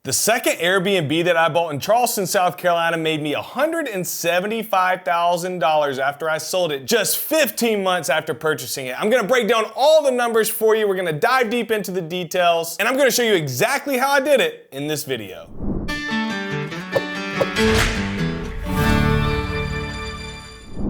The second Airbnb that I bought in Charleston, South Carolina made me $175,000 after I sold it just 15 months after purchasing it. I'm gonna break down all the numbers for you. We're gonna dive deep into the details, and I'm gonna show you exactly how I did it in this video.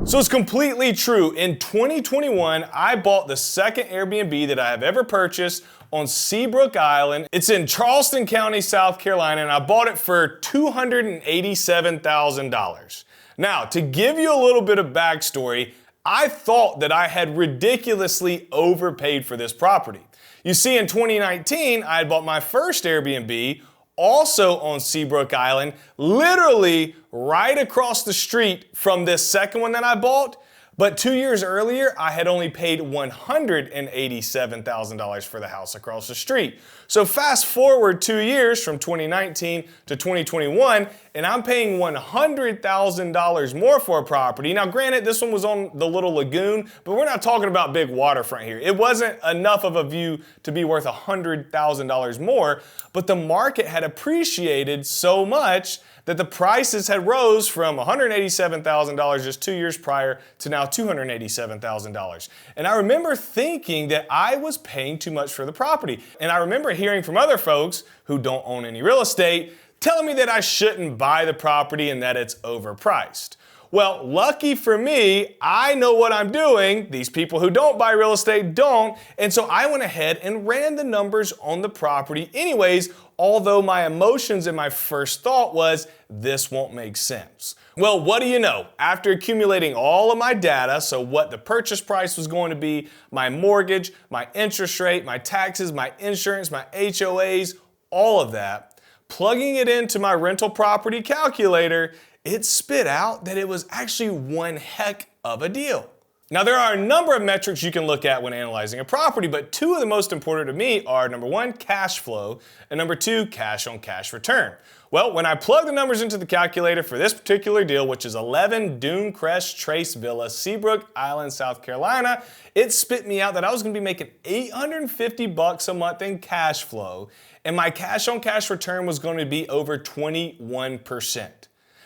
So it's completely true. In 2021, I bought the second Airbnb that I have ever purchased on Seabrook Island. It's in Charleston County, South Carolina, and I bought it for $287,000. Now, to give you a little bit of backstory, I thought that I had ridiculously overpaid for this property. You see, in 2019, I had bought my first Airbnb, also on Seabrook Island, literally right across the street from this second one that I bought. But 2 years earlier, I had only paid $187,000 for the house across the street. So fast forward 2 years from 2019 to 2021, and I'm paying $100,000 more for a property. Now granted, this one was on the little lagoon, but we're not talking about big waterfront here. It wasn't enough of a view to be worth $100,000 more, but the market had appreciated so much that the prices had rose from $187,000 just 2 years prior to now $287,000. And I remember thinking that I was paying too much for the property. And I remember hearing from other folks who don't own any real estate telling me that I shouldn't buy the property and that it's overpriced. Well, lucky for me, I know what I'm doing. These people who don't buy real estate don't. And so I went ahead and ran the numbers on the property anyways, although my emotions and my first thought was, this won't make sense. Well, what do you know? After accumulating all of my data, so what the purchase price was going to be, my mortgage, my interest rate, my taxes, my insurance, my HOAs, all of that, plugging it into my rental property calculator, it spit out that it was actually one heck of a deal. Now, there are a number of metrics you can look at when analyzing a property, but two of the most important to me are number one, cash flow, and number two, cash on cash return. Well, when I plug the numbers into the calculator for this particular deal, which is 11 Dune Crest Trace Villa, Seabrook Island, South Carolina, it spit me out that I was gonna be making $850 a month in cash flow, and my cash on cash return was going to be over 21%.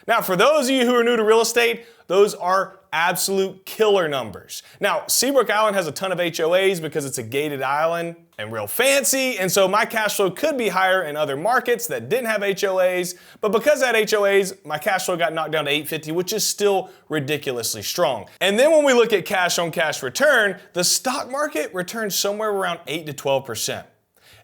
Now, for those of you who are new to real estate, those are absolute killer numbers. Now, Seabrook Island has a ton of HOAs because it's a gated island and real fancy, and so my cash flow could be higher in other markets that didn't have HOAs, but because I had HOAs, my cash flow got knocked down to $850, which is still ridiculously strong. And then when we look at cash on cash return, the stock market returns somewhere around 8 to 12%.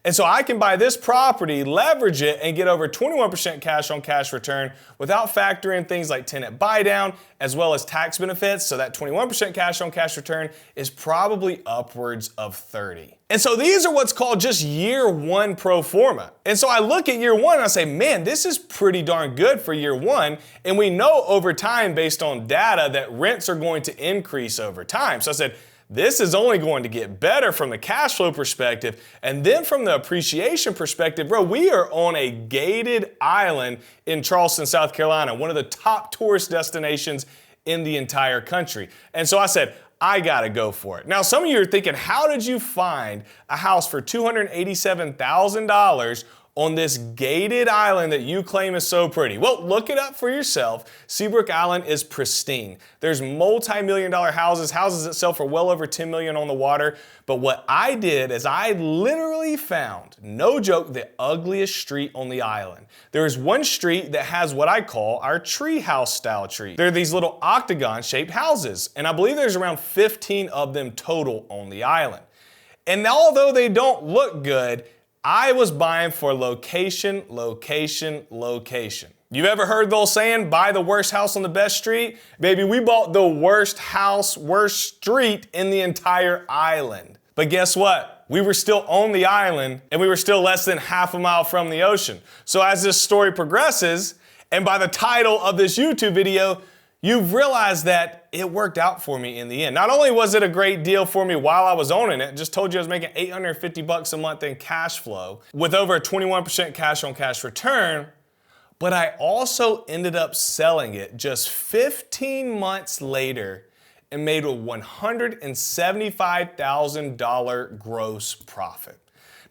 And so I can buy this property, leverage it, and get over 21% cash on cash return without factoring things like tenant buy down as well as tax benefits. So that 21% cash on cash return is probably upwards of 30. And so these are what's called just year one pro forma. And so I look at year one and I say, man, this is pretty darn good for year one. And we know over time based on data that rents are going to increase over time. So I said, this is only going to get better from the cash flow perspective. And then from the appreciation perspective, bro, we are on a gated island in Charleston, South Carolina, one of the top tourist destinations in the entire country. And so I said, I gotta go for it. Now, some of you are thinking, how did you find a house for $287,000 on this gated island that you claim is so pretty? Well, look it up for yourself. Seabrook Island is pristine. There's multi-million-dollar houses that sell for well over $10 million on the water. But what I did is I literally found, no joke, the ugliest street on the island. There is one street that has what I call our tree house style tree. They're these little octagon-shaped houses, and I believe there's around 15 of them total on the island. And although they don't look good, I was buying for location, location, location. You've ever heard the old saying, buy the worst house on the best street? Baby, we bought the worst house, worst street in the entire island. But guess what? We were still on the island and we were still less than half a mile from the ocean. So as this story progresses, and by the title of this YouTube video, you've realized that it worked out for me in the end. Not only was it a great deal for me while I was owning it, just told you I was making $850 a month in cash flow with over a 21% cash on cash return, but I also ended up selling it just 15 months later and made a $175,000 gross profit.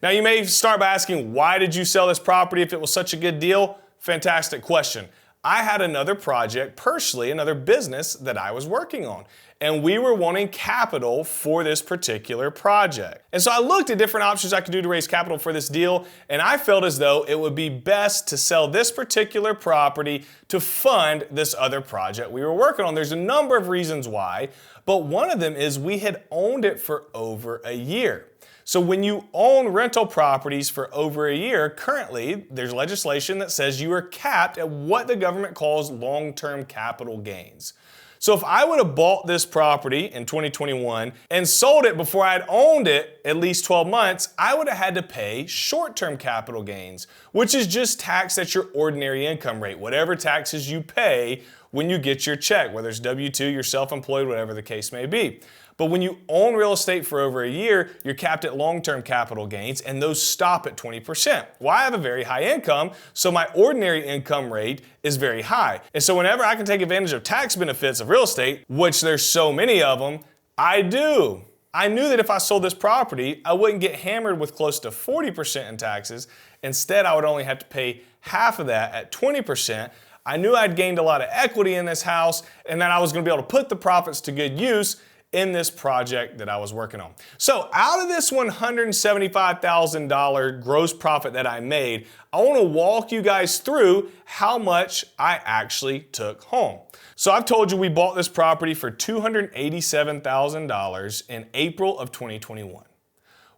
Now you may start by asking, why did you sell this property if it was such a good deal? Fantastic question. I had another project, personally, another business that I was working on, and we were wanting capital for this particular project. And so I looked at different options I could do to raise capital for this deal, and I felt as though it would be best to sell this particular property to fund this other project we were working on. There's a number of reasons why, but one of them is we had owned it for over a year. So when you own rental properties for over a year, currently there's legislation that says you are capped at what the government calls long-term capital gains. So if I would have bought this property in 2021 and sold it before I had owned it at least 12 months, I would have had to pay short-term capital gains, which is just taxed at your ordinary income rate, whatever taxes you pay when you get your check, whether it's W-2, you're self-employed, whatever the case may be. But when you own real estate for over a year, you're capped at long-term capital gains, and those stop at 20%. Well, I have a very high income, so my ordinary income rate is very high. And so whenever I can take advantage of tax benefits of real estate, which there's so many of them, I do. I knew that if I sold this property, I wouldn't get hammered with close to 40% in taxes. Instead, I would only have to pay half of that at 20%. I knew I'd gained a lot of equity in this house, and that I was gonna be able to put the profits to good use in this project that I was working on. So out of this $175,000 gross profit that I made, I want to walk you guys through how much I actually took home. So I've told you we bought this property for $287,000 in April of 2021.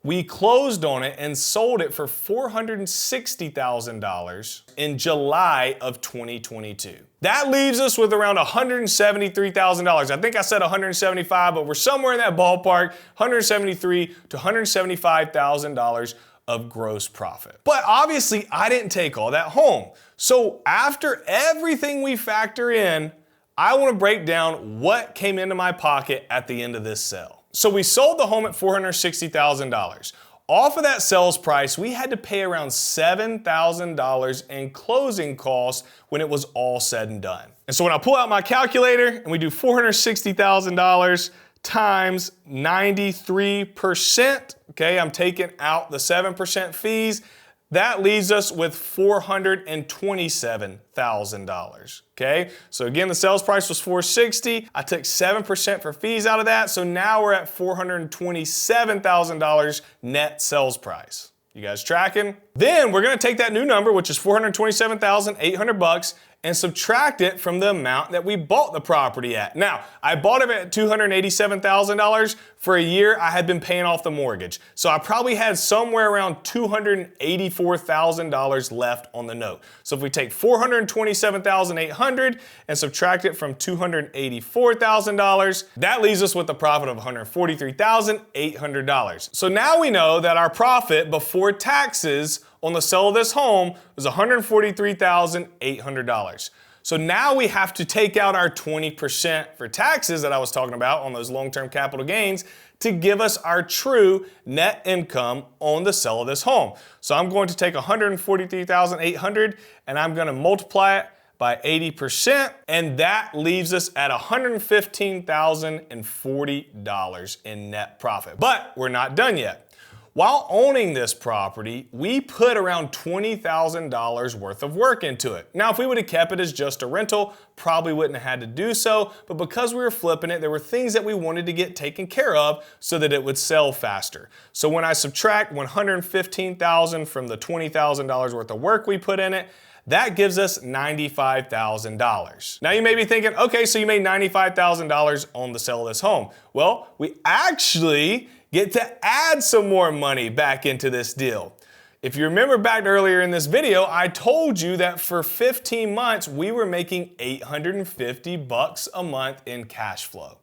We closed on it and sold it for $460,000 in July of 2022. That leaves us with around $173,000. I think I said 175, but we're somewhere in that ballpark, $173,000 to $175,000 of gross profit. But obviously, I didn't take all that home. So after everything we factor in, I want to break down what came into my pocket at the end of this sale. So we sold the home at $460,000. Off of that sales price, we had to pay around $7,000 in closing costs when it was all said and done. And so when I pull out my calculator and we do $460,000 times 93%, okay, I'm taking out the 7% fees, that leaves us with $427,000, okay? So again, the sales price was $460,000. I took 7% for fees out of that, so now we're at $427,000 net sales price. You guys tracking? Then we're gonna take that new number, which is $427,800, and subtract it from the amount that we bought the property at. Now, I bought it at $287,000. For a year, I had been paying off the mortgage. So I probably had somewhere around $284,000 left on the note. So if we take $427,800 and subtract it from $284,000, that leaves us with a profit of $143,800. So now we know that our profit before taxes on the sale of this home was $143,800. So now we have to take out our 20% for taxes that I was talking about on those long-term capital gains to give us our true net income on the sale of this home. So I'm going to take $143,800 and I'm going to multiply it by 80%, and that leaves us at $115,040 in net profit. But we're not done yet. While owning this property, we put around $20,000 worth of work into it. Now, if we would have kept it as just a rental, probably wouldn't have had to do so, but because we were flipping it, there were things that we wanted to get taken care of so that it would sell faster. So when I subtract $115,000 from the $20,000 worth of work we put in it, that gives us $95,000. Now you may be thinking, okay, so you made $95,000 on the sale of this home. Well, we actually get to add some more money back into this deal. If you remember back earlier in this video, I told you that for 15 months, we were making $850 a month in cash flow.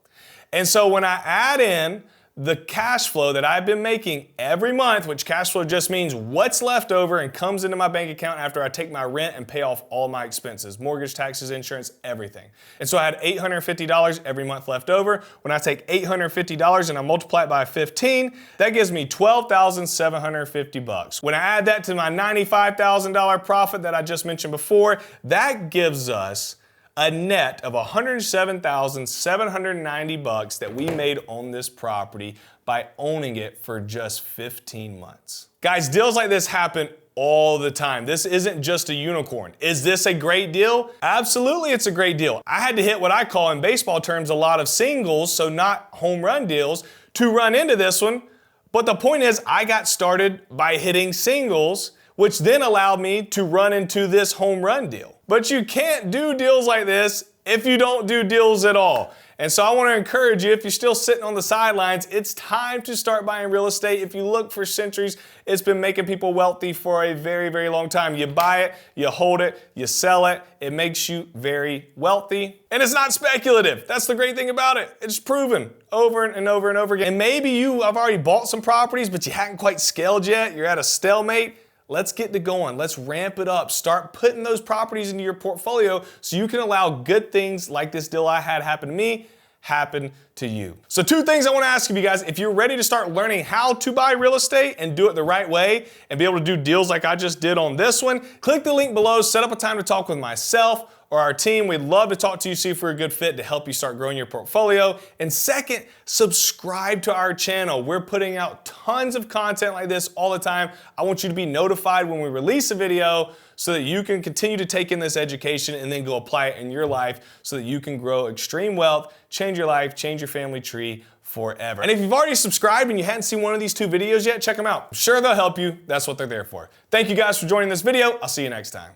And so when I add in the cash flow that I've been making every month, which cash flow just means what's left over and comes into my bank account after I take my rent and pay off all my expenses, mortgage, taxes, insurance, everything. And so I had $850 every month left over. When I take $850 and I multiply it by 15, that gives me $12,750. When I add that to my $95,000 profit that I just mentioned before, that gives us a net of $107,790 that we made on this property by owning it for just 15 months. Guys, deals like this happen all the time. This isn't just a unicorn. Is this a great deal? Absolutely, it's a great deal. I had to hit what I call in baseball terms a lot of singles, so not home run deals, to run into this one. But the point is, I got started by hitting singles, which then allowed me to run into this home run deal. But you can't do deals like this if you don't do deals at all. And so I want to encourage you, if you're still sitting on the sidelines, it's time to start buying real estate. If you look for centuries, it's been making people wealthy for a very, very long time. You buy it, you hold it, you sell it. It makes you very wealthy. And it's not speculative. That's the great thing about it. It's proven over and over and over again. And maybe you have already bought some properties, but you haven't quite scaled yet. You're at a stalemate. Let's get to going. Let's ramp it up. Start putting those properties into your portfolio so you can allow good things like this deal I had happen to me happen to you. So 2 things I want to ask of you guys. If you're ready to start learning how to buy real estate and do it the right way and be able to do deals like I just did on this one, click the link below, set up a time to talk with myself or our team. We'd love to talk to you, see if we're a good fit to help you start growing your portfolio. And second, subscribe to our channel. We're putting out tons of content like this all the time. I want you to be notified when we release a video so that you can continue to take in this education and then go apply it in your life so that you can grow extreme wealth, change your life, change your family tree forever. And if you've already subscribed and you hadn't seen one of these 2 videos yet, check them out. I'm sure they'll help you. That's what they're there for. Thank you guys for joining this video. I'll see you next time.